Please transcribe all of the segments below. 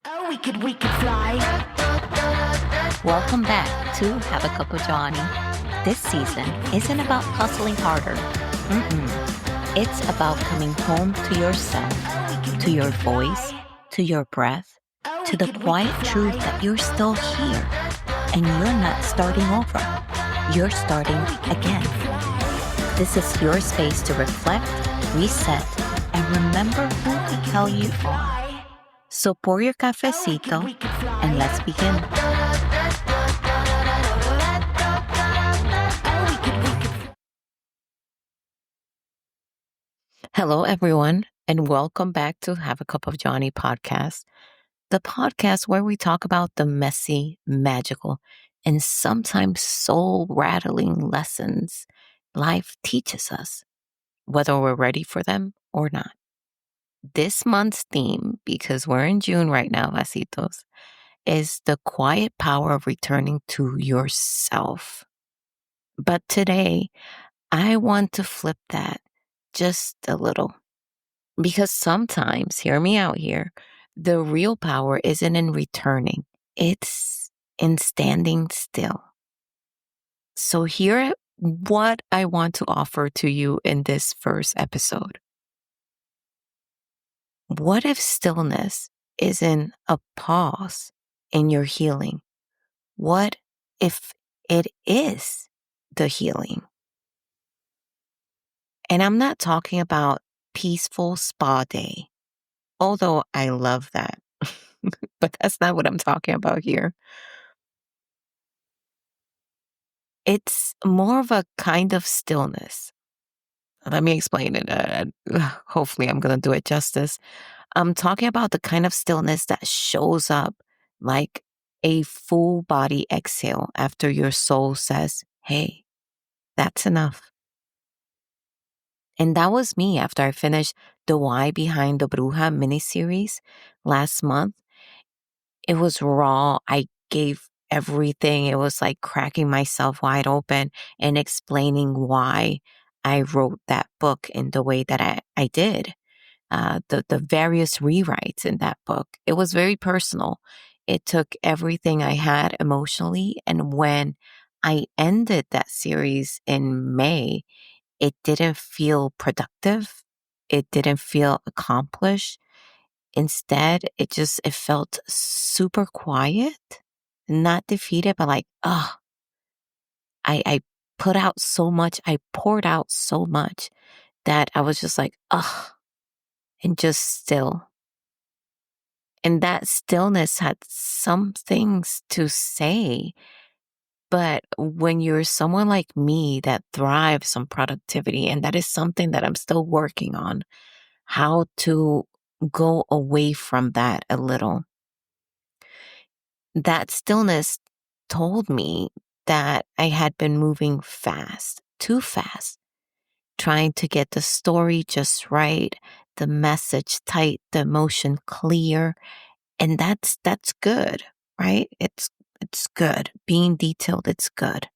Oh, we could fly. Welcome back to Have a Cup of Johnny. This season isn't about hustling harder. It's about coming home to yourself, to your voice, to your breath, to the quiet truth that you're still here and you're not starting over. You're starting again. This is your space to reflect, reset, and remember who the hell you are. So pour your cafecito and let's begin. Hello, everyone, and welcome back to Have a Cup of Johnny podcast, the podcast where we talk about the messy, magical, and sometimes soul-rattling lessons life teaches us, whether we're ready for them or not. This month's theme, because we're in June right now, Vasitos, is the quiet power of returning to yourself. But today, I want to flip that just a little. Because sometimes, hear me out here, the real power isn't in returning, it's in standing still. So here what I want to offer to you in this first episode. What if stillness isn't a pause in your healing? What if it is the healing? And I'm not talking about peaceful spa day, although I love that. But that's not what I'm talking about here. It's more of a kind of stillness. Let me explain it. Hopefully, I'm going to do it justice. I'm talking about the kind of stillness that shows up like a full body exhale after your soul says, hey, that's enough. And that was me after I finished the Why Behind the Bruja miniseries last month. It was raw. I gave everything. It was like cracking myself wide open and explaining why I wrote that book in the way that I did. The various rewrites in that book. It was very personal. It took everything I had emotionally. And when I ended that series in May, it didn't feel productive. It didn't feel accomplished. Instead, it felt super quiet, not defeated, but like, I put out so much, I poured out so much that I was just like, and just still. And that stillness had some things to say. But when you're someone like me that thrives on productivity, and that is something that I'm still working on, how to go away from that a little. That stillness told me that I had been moving fast, too fast, trying to get the story just right, the message tight, the emotion clear. And that's good, right? It's good. Being detailed, it's good.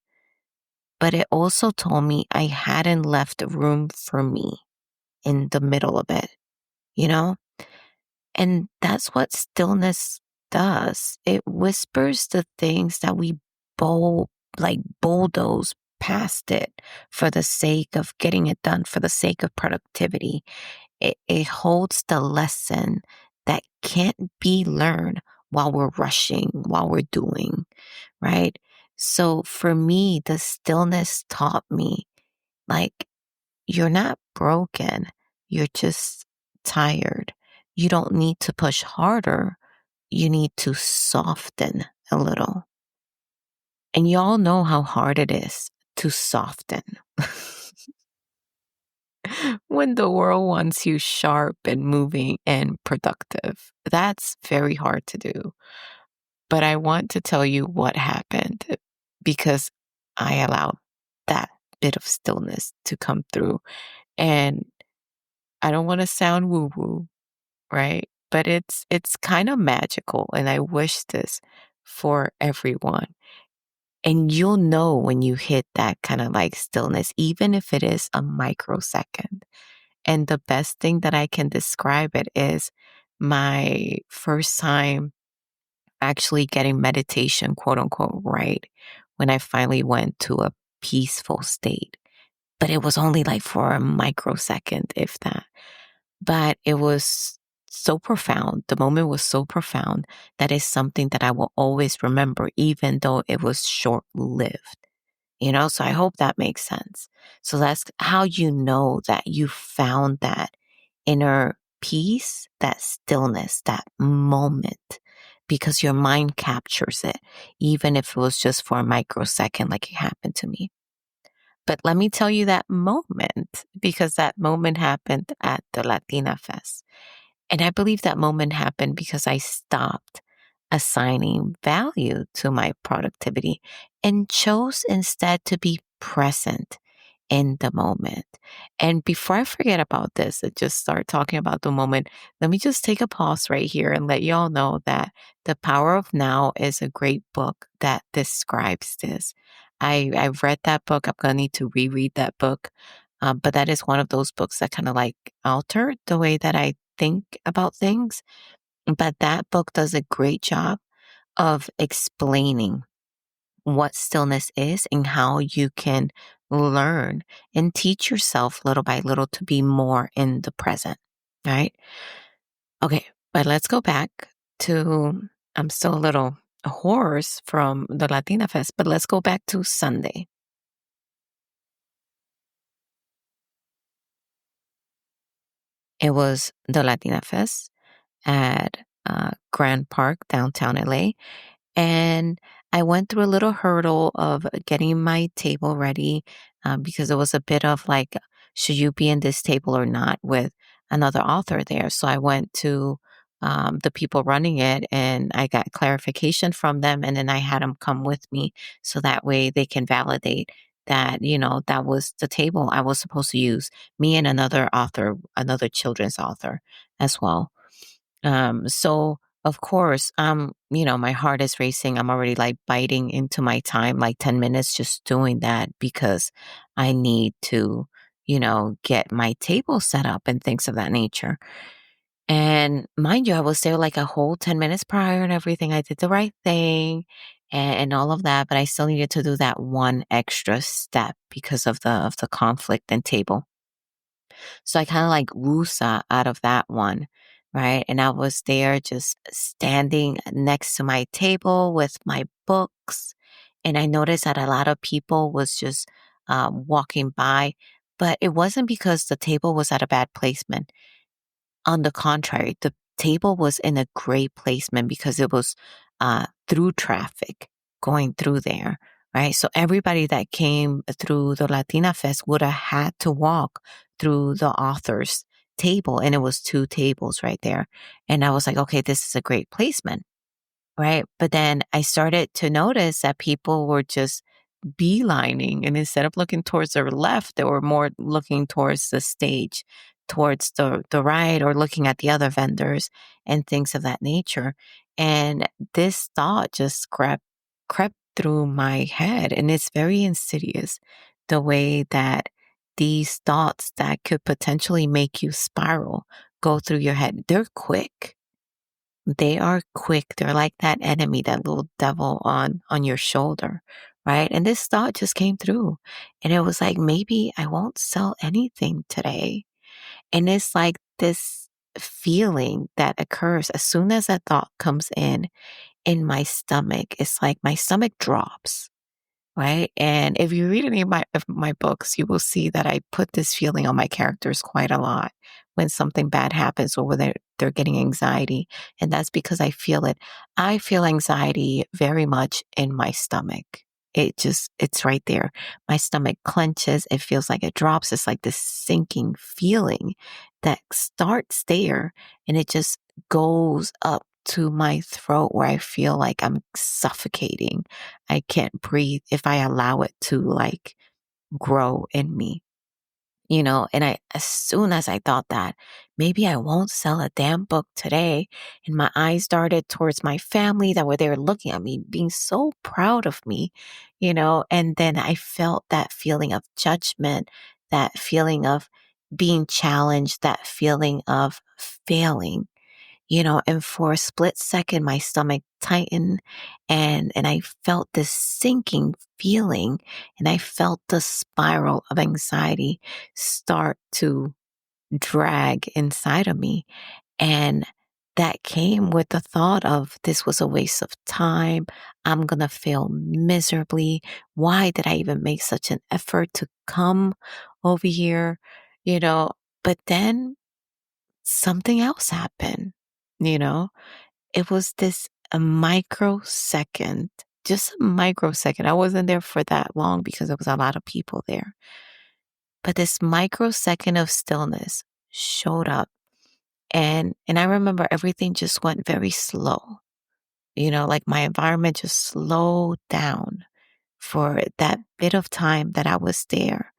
But it also told me I hadn't left room for me in the middle of it, you know? And that's what stillness does. It whispers the things that we bulldoze past it for the sake of getting it done, for the sake of productivity. It holds the lesson that can't be learned while we're rushing, while we're doing, right? So for me, the stillness taught me, like, you're not broken. You're just tired. You don't need to push harder. You need to soften a little. And y'all know how hard it is to soften. When the world wants you sharp and moving and productive, that's very hard to do. But I want to tell you what happened because I allowed that bit of stillness to come through. And I don't want to sound woo-woo, right? But it's kind of magical, and I wish this for everyone. And you'll know when you hit that kind of like stillness, even if it is a microsecond. And the best thing that I can describe it is my first time actually getting meditation, quote unquote, right when I finally went to a peaceful state. But it was only like for a microsecond, if that. But it was so profound. The moment was so profound that is something that I will always remember, even though it was short lived. So I hope that makes sense. So that's how you know that you found that inner peace, that stillness, that moment, because your mind captures it, even if it was just for a microsecond, like it happened to me. But let me tell you that moment, because that moment happened at the Latina Fest. And I believe that moment happened because I stopped assigning value to my productivity and chose instead to be present in the moment. And before I forget about this and just start talking about the moment, let me just take a pause right here and let y'all know that The Power of Now is a great book that describes this. I've read that book. I'm going to need to reread that book. But that is one of those books that kind of like altered the way that I think about things. But that book does a great job of explaining what stillness is and how you can learn and teach yourself little by little to be more in the present. Right? Okay, but let's go back to, I'm still a little hoarse from the Latina Fest, but let's go back to Sunday. It was the Latina Fest at Grand Park, downtown LA. And I went through a little hurdle of getting my table ready because it was a bit of like, should you be in this table or not with another author there? So I went to the people running it and I got clarification from them. And then I had them come with me so that way they can validate that, that was the table I was supposed to use, me and another author, another children's author as well. So of course, my heart is racing. I'm already like biting into my time, like 10 minutes just doing that because I need to, get my table set up and things of that nature. And mind you, I was there like a whole 10 minutes prior and everything. I did the right thing and all of that, but I still needed to do that one extra step because of the conflict and table. So I kind of like woosah out of that one, right? And I was there just standing next to my table with my books. And I noticed that a lot of people was just walking by, but it wasn't because the table was at a bad placement. On the contrary, the table was in a great placement because it was through traffic going through there, right? So everybody that came through the Latina Fest would have had to walk through the author's table, and it was two tables right there. And I was like, okay, this is a great placement, right? But then I started to notice that people were just beelining, and instead of looking towards their left, they were more looking towards the stage, towards the right, or looking at the other vendors and things of that nature. And this thought just crept through my head, and it's very insidious the way that these thoughts that could potentially make you spiral go through your head. They're quick. They are quick. They're like that enemy, that little devil on your shoulder, right? And this thought just came through. And it was like, maybe I won't sell anything today. And it's like this feeling that occurs as soon as that thought comes in my stomach. It's like my stomach drops, right? And if you read any of my books, you will see that I put this feeling on my characters quite a lot when something bad happens or when they're getting anxiety. And that's because I feel it. I feel anxiety very much in my stomach. It's right there. My stomach clenches. It feels like it drops. It's like this sinking feeling that starts there and it just goes up to my throat where I feel like I'm suffocating. I can't breathe if I allow it to like grow in me. And as soon as I thought that maybe I won't sell a damn book today, and my eyes darted towards my family that were there looking at me, being so proud of me, and then I felt that feeling of judgment, that feeling of being challenged, that feeling of failing, And for a split second, my stomach tightened and I felt this sinking feeling and I felt the spiral of anxiety start to drag inside of me. And that came with the thought of this was a waste of time. I'm going to fail miserably. Why did I even make such an effort to come over here? You know, but then something else happened, you know? It was this a microsecond, just a microsecond. I wasn't there for that long because there was a lot of people there. But this microsecond of stillness showed up and I remember everything just went very slow. Like my environment just slowed down for that bit of time that I was there.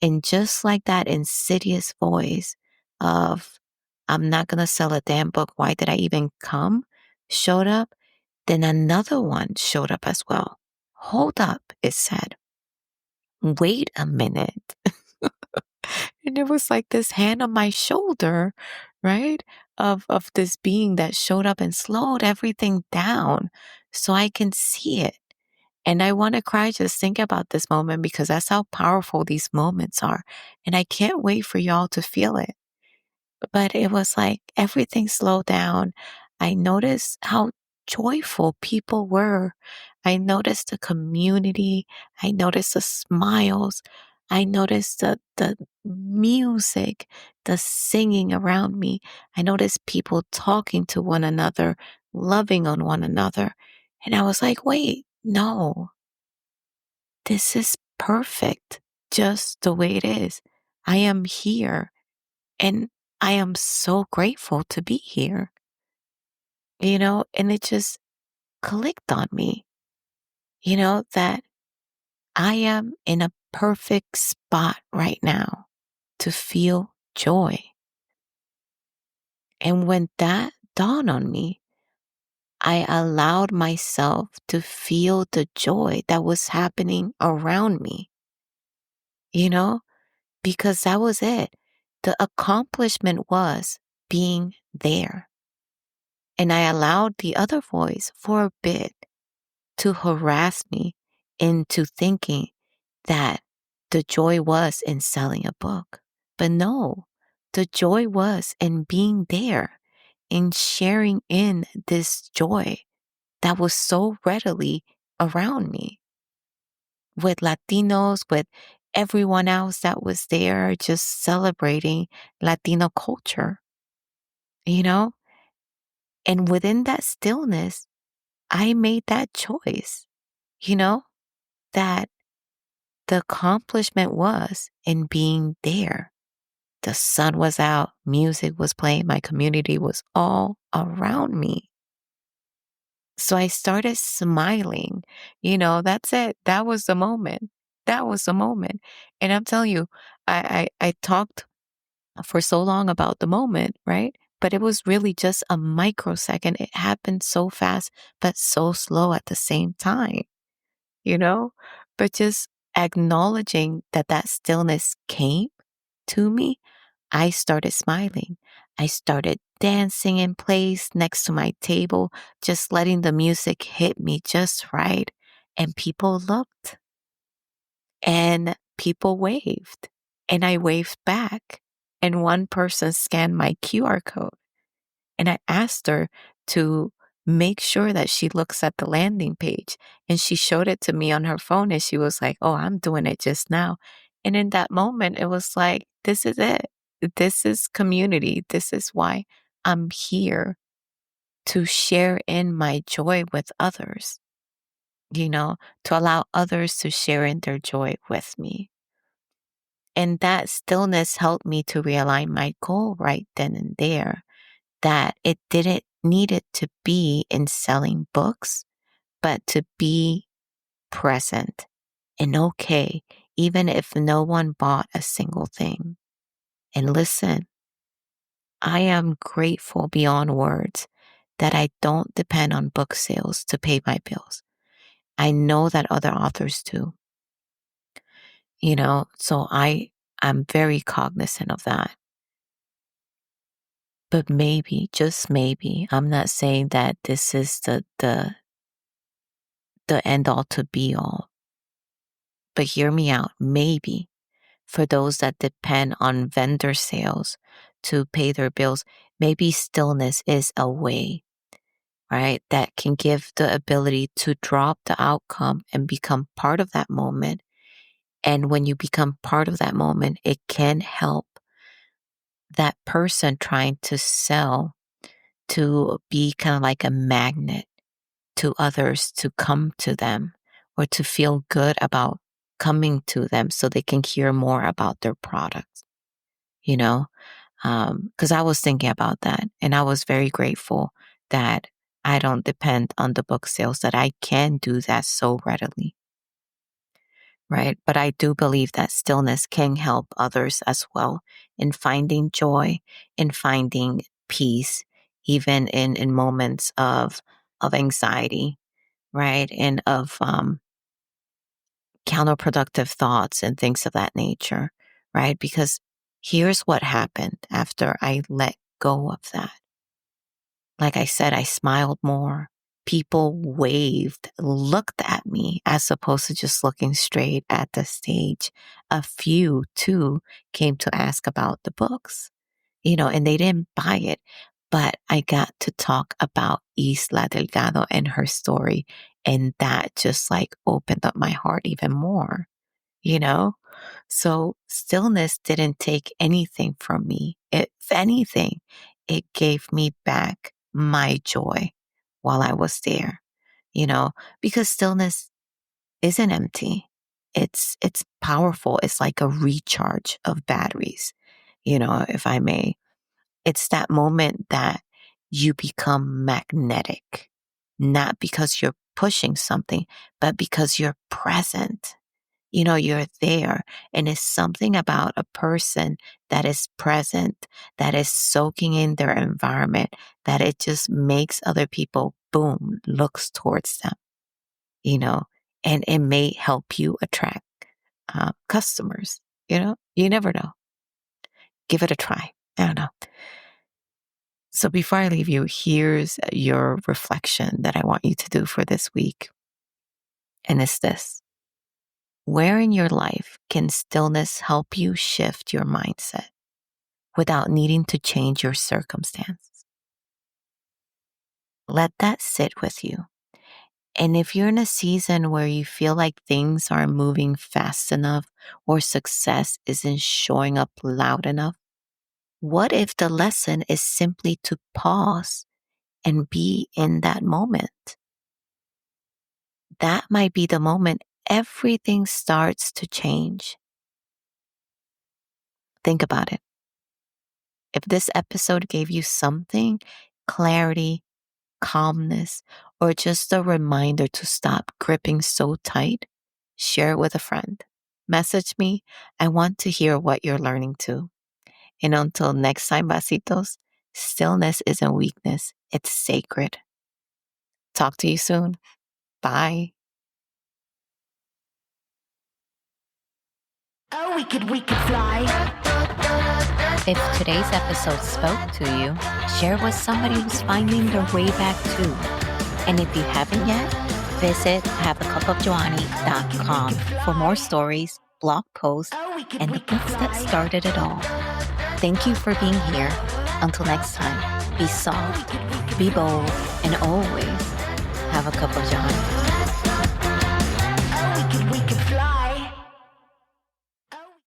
And just like that insidious voice of, I'm not going to sell a damn book. Why did I even come? Showed up. Then another one showed up as well. Hold up, it said. Wait a minute. And it was like this hand on my shoulder, right? Of this being that showed up and slowed everything down so I can see it. And I want to cry just think about this moment because that's how powerful these moments are. And I can't wait for y'all to feel it. But it was like everything slowed down. I noticed how joyful people were. I noticed the community. I noticed the smiles. I noticed the music, the singing around me. I noticed people talking to one another, loving on one another. And I was like, wait, no, this is perfect just the way it is. I am here. And I am so grateful to be here, and it just clicked on me, that I am in a perfect spot right now to feel joy. And when that dawned on me, I allowed myself to feel the joy that was happening around me, you know, because that was it. The accomplishment was being there. And I allowed the other voice for a bit to harass me into thinking that the joy was in selling a book. But no, the joy was in being there, in sharing in this joy that was so readily around me with Latinos, with everyone else that was there just celebrating Latino culture, you know? And within that stillness, I made that choice, you know, that the accomplishment was in being there. The sun was out, music was playing, my community was all around me. So I started smiling. That's it. That was the moment. That was the moment. And I'm telling you, I talked for so long about the moment, right? But it was really just a microsecond. It happened so fast, but so slow at the same time, you know? But just acknowledging that that stillness came to me, I started smiling. I started dancing in place next to my table, just letting the music hit me just right. And people looked and people waved and I waved back. And one person scanned my QR code and I asked her to make sure that she looks at the landing page. And she showed it to me on her phone and she was like, oh, I'm doing it just now. And in that moment, it was like, this is it. This is community. This is why I'm here to share in my joy with others, to allow others to share in their joy with me. And that stillness helped me to realign my goal right then and there, that it didn't need it to be in selling books, but to be present and okay, even if no one bought a single thing. And listen, I am grateful beyond words that I don't depend on book sales to pay my bills. I know that other authors do, so I'm very cognizant of that. But maybe, just maybe, I'm not saying that this is the end all to be all. But hear me out. Maybe for those that depend on vendor sales to pay their bills, maybe stillness is a way, right? That can give the ability to drop the outcome and become part of that moment. And when you become part of that moment, it can help that person trying to sell to be kind of like a magnet to others to come to them or to feel good about coming to them so they can hear more about their products, you know? Because I was thinking about that and I was very grateful that I don't depend on the book sales, that I can do that so readily, right? But I do believe that stillness can help others as well in finding joy, in finding peace, even in moments of anxiety, right? And of counterproductive thoughts and things of that nature, right? Because here's what happened after I let go of that. Like I said, I smiled more. People waved, looked at me as opposed to just looking straight at the stage. A few, too, came to ask about the books, and they didn't buy it. But I got to talk about Isla Delgado and her story. And that just like opened up my heart even more, you know? So stillness didn't take anything from me. If anything, it gave me back my joy while I was there, because stillness isn't empty. It's powerful. It's like a recharge of batteries, if I may. It's that moment that you become magnetic, not because you're pushing something, but because you're present. You're there. And it's something about a person that is present, that is soaking in their environment, that it just makes other people, boom, looks towards them, and it may help you attract customers. You never know. Give it a try. I don't know. So before I leave you, here's your reflection that I want you to do for this week. And it's this. Where in your life can stillness help you shift your mindset without needing to change your circumstance? Let that sit with you. And if you're in a season where you feel like things aren't moving fast enough or success isn't showing up loud enough, what if the lesson is simply to pause and be in that moment? That might be the moment everything starts to change. Think about it. If this episode gave you something, clarity, calmness, or just a reminder to stop gripping so tight, share it with a friend. Message me. I want to hear what you're learning too. And until next time, basitos, stillness isn't weakness, it's sacred. Talk to you soon. Bye. Oh, we could fly. If today's episode spoke to you, share with somebody who's finding their way back too. And if you haven't yet, visit haveacupofjohnny.com for more stories, blog posts, and the books that started it all. Thank you for being here. Until next time, be soft, be bold, and always have a cup of Johnny.